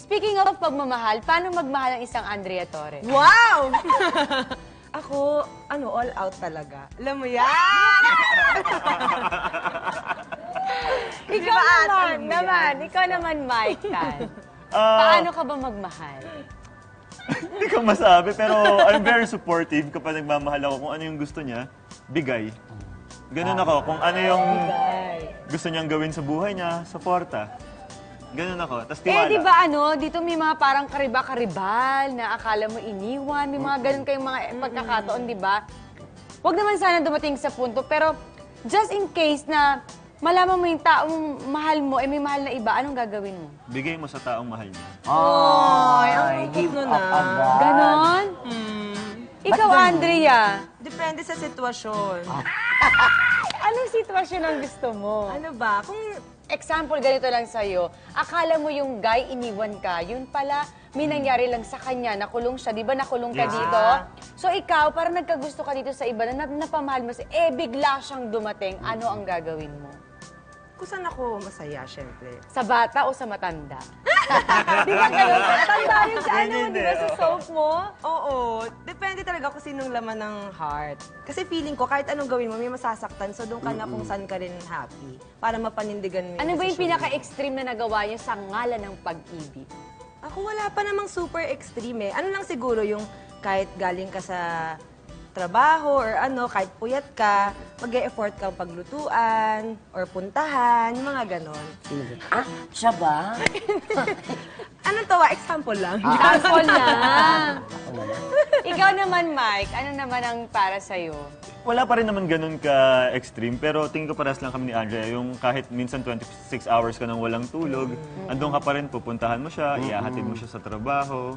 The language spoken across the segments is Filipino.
Speaking of pagmamahal, paano magmahal ang isang Andrea Torres? Wow! Ako, all out talaga. Alam mo yan? Ikaw naman, Mike Tan. Paano ka ba magmahal? Hindi ko masabi, pero I'm very supportive kapag nagmamahal ako. Kung ano yung gusto niya, bigay. Ganun ako. Kung ano yung gusto niyang gawin sa buhay niya, suporta. Ganun ako. Tapos tiwala. Di ba dito may mga parang kariba-karibal na akala mo iniwan. May mga ganun kayong mga pagkakataon, di ba? Huwag naman sana dumating sa punto, pero just in case na malaman mo yung taong mahal mo, may mahal na iba, anong gagawin mo? Bigay mo sa taong mahal niya. Ang give pupot up na. agad. Ganon? Ikaw, Andrea, Depende sa sitwasyon. anong sitwasyon ang gusto mo? Ano ba? Kung Example, ganito lang sa'yo. Akala mo yung guy iniwan ka, yun pala, may nangyari lang sa kanya, nakulong siya. Di ba nakulong ka dito? So ikaw, parang nagkagusto ka dito sa iba, na napamahal mo siya, bigla siyang dumating, ano ang gagawin mo? kung saan ako masaya, syempre. Sa bata o sa matanda? Di ba gano'n? Tanda yung sa di ba sa soap mo? Oo. Depende talaga kung sinong laman ng heart. Kasi feeling ko, kahit anong gawin mo, may masasaktan. So, doon ka na kung saan ka rin happy. Para mapanindigan mo yung Ano ba yung desisyon mo. pinaka-extreme na nagawa niyo sa ngalan ng pag-ibig? Ako wala pa namang super extreme eh. Ano lang siguro yung kahit galing ka sa trabaho or kahit puyat ka, mag-e-effort kang paglutuan or puntahan, yung mga ganon. Siya ba? Anong tawa? Example lang. Example lang. Ikaw naman, Mike, ano naman ang para sa'yo? Wala pa rin naman ganun ka-extreme, pero tingin ko parehas lang kami ni Andrea. Yung kahit minsan 26 hours ka nang walang tulog, andun ka pa rin, pupuntahan mo siya, iahatid mo siya sa trabaho.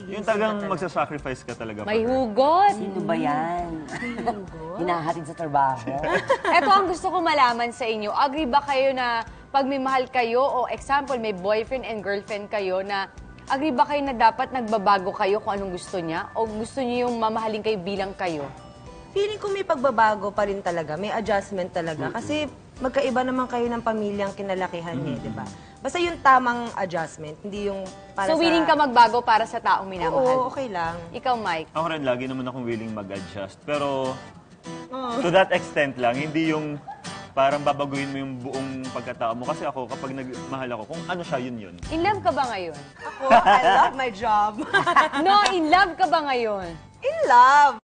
Yung talagang magsasacrifice ka talaga. May hugot. Sino ba yan? Hinahatid sa trabaho. Ito ang gusto ko malaman sa inyo. Agree ba kayo na pag may mahal kayo o example, may boyfriend and girlfriend kayo na agree ba kayo na dapat nagbabago kayo kung anong gusto niya? O gusto niyo yung mamahalin kayo bilang kayo? Feeling ko may pagbabago pa rin talaga, may adjustment talaga. Kasi magkaiba naman kayo ng pamilyang kinalakihan niya, di ba? Basta yung tamang adjustment, hindi yung para So, willing ka magbago para sa taong minamahal? Oo, okay lang. Ikaw, Mike? Ako rin, lagi naman akong willing mag-adjust. Pero to that extent lang, hindi yung parang babaguhin mo yung buong pagkatao mo. Kasi ako, kapag nagmahal ako, kung ano siya, yun yun. In love ka ba ngayon? Ako, I love my job. No, in love ka ba ngayon? In love!